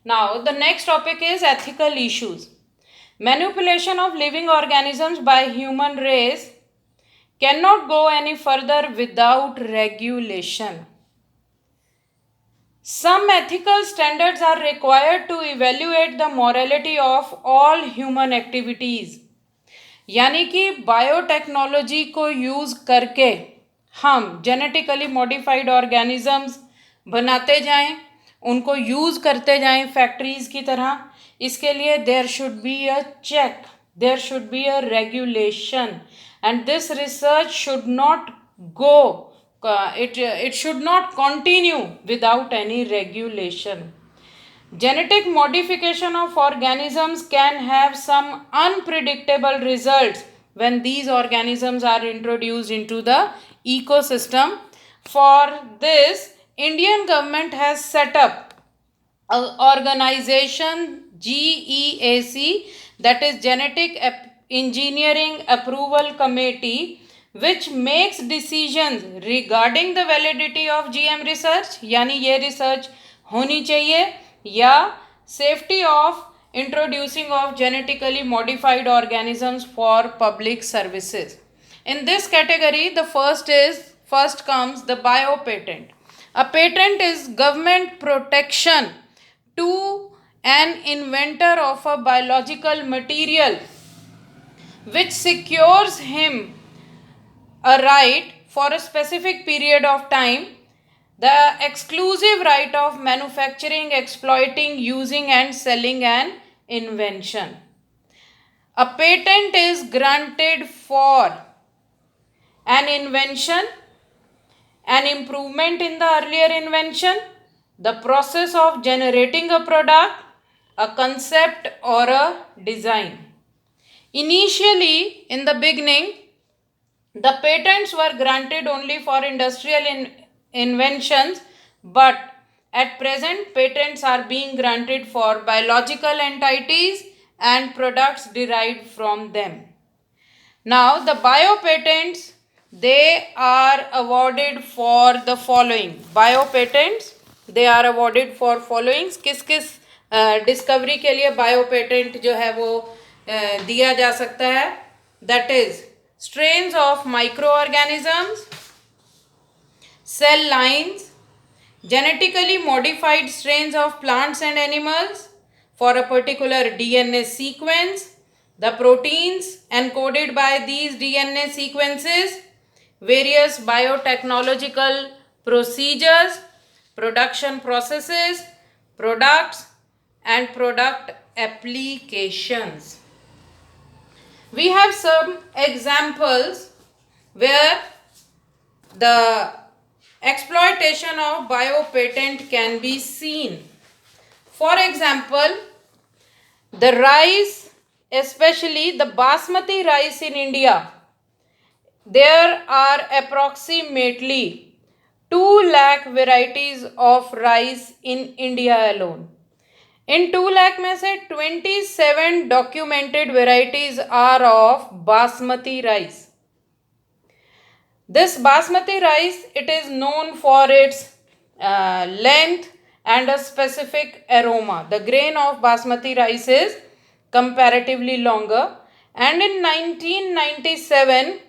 Now, the next topic is ethical issues. Manipulation of living organisms by human race cannot go any further without regulation. Some ethical standards are required to evaluate the morality of all human activities. यानी कि biotechnology को use करके हम genetically modified organisms बनाते जाएं, उनको use करते जाएं फैक्ट्रीज़ की तरह. इसके लिए there should be a check, there should be a regulation, and this research should not go, it should not continue without any regulation. Genetic modification of organisms can have some unpredictable results when these organisms are introduced into the ecosystem. For this, Indian government has set up an organization GEAC, that is Genetic Engineering Approval Committee, which makes decisions regarding the validity of GM research, यानी ये research होनी चाहिए, या safety of introducing of genetically modified organisms for public services. In this category, the first comes the biopatent. A patent is government protection to an inventor of a biological material which secures him a right for a specific period of time, the exclusive right of manufacturing, exploiting, using and selling an invention. A patent is granted for an invention, an improvement in the earlier invention, the process of generating a product, a concept or a design. Initially, in the beginning, the patents were granted only for industrial inventions, but at present patents are being granted for biological entities and products derived from them. Now the biopatents, they are awarded for the following. Biopatents, they are awarded for following. किस किस discovery के लिए बायोपेटेंट जो है वो दिया जा सकता है? That is strains of microorganisms, cell lines, genetically modified strains of plants and animals for a particular DNA sequence, the proteins encoded by these DNA sequences, various biotechnological procedures, production processes, products and product applications. We have some examples where the exploitation of biopatent can be seen. For example, the rice, especially the basmati rice in India, there are approximately 2 lakh varieties of rice in India alone. इन 2 लाख में से 27 documented varieties are of basmati rice. This basmati rice, it is known for its length and a specific aroma. The grain of basmati rice is comparatively longer, and in 1997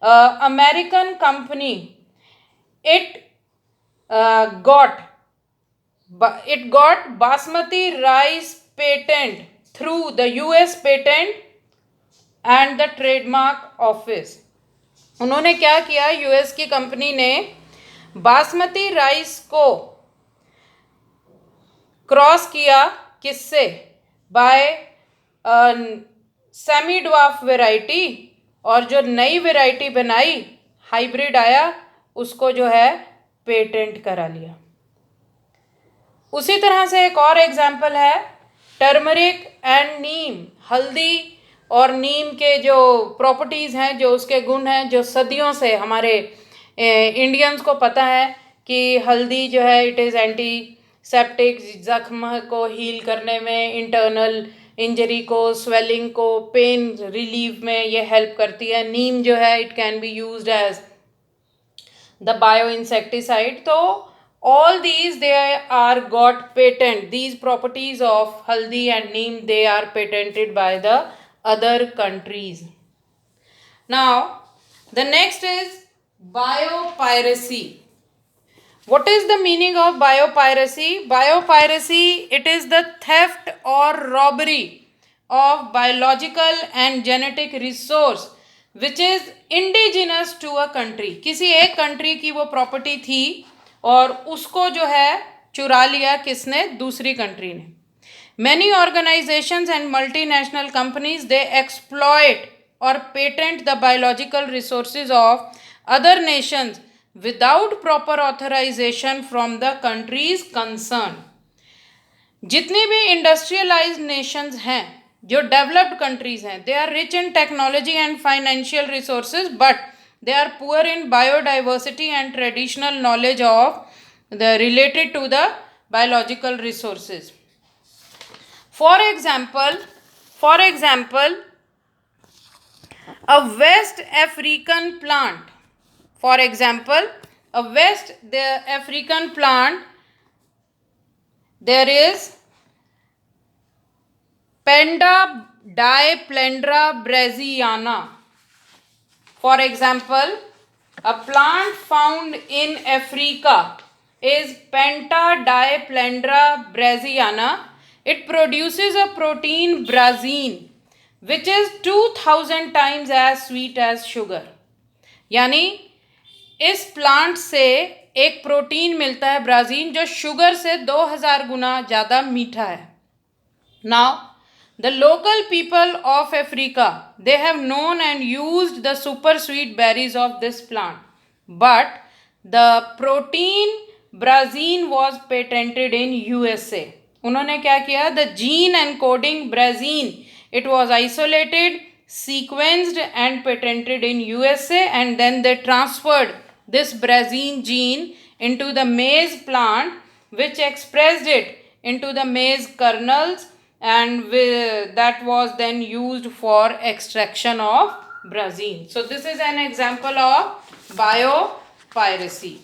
American company, it got basmati rice patent through the US patent and the trademark office. उन्होंने क्या किया? US की company ने basmati rice को cross किया, किससे? Bye semi dwarf variety, और जो नई वेराइटी बनाई, हाइब्रिड आया, उसको जो है पेटेंट करा लिया. उसी तरह से एक और एग्जाम्पल है टर्मरिक एंड नीम. हल्दी और नीम के जो प्रॉपर्टीज़ हैं, जो उसके गुण हैं, जो सदियों से हमारे इंडियंस को पता है कि हल्दी जो है इट इज़ एंटीसेप्टिक, जख्म को हील करने में, इंटरनल इंजरी को, स्वेलिंग को, पेन रिलीफ में ये हेल्प करती है. नीम जो है it can be used as the bio insecticide. तो All these they are got patent. These properties of haldi and neem, they are patented by the other countries. Now the next is biopiracy. What is the meaning of biopiracy? Biopiracy, it is the theft or robbery of biological and genetic resource which is indigenous to a country. किसी एक country की वो property थी और उसको जो है चुरा लिया किसने? दूसरी country ने. Many organizations and multinational companies, they exploit or patent the biological resources of other nations without proper authorization from the countries concerned. जितनी भी इंडस्ट्रियलाइज्ड नेशंस हैं, जो डेवलप्ड कंट्रीज हैं, they are rich in technology and financial resources, but they are poor in biodiversity and traditional knowledge of the related to the biological resources. For example, a West African plant. For example, the African plant, there is Panda diplendra brasiliana. For example, a plant found in Africa is Penta diplendra brasiliana. It produces a protein brazine which is 2000 times as sweet as sugar. यानी इस plant से एक protein मिलता है ब्राजीन जो sugar से 2000 गुना ज़्यादा मीठा है. Now the local people of Africa, they have known and used the super sweet berries of this plant, but the protein brazine was patented in USA. उन्होंने क्या किया? The gene encoding brazine, it was isolated, sequenced and patented in USA, and then they transferred this brazine gene into the maize plant, which expressed it into the maize kernels, and that was then used for extraction of brazine. So this is an example of biopiracy.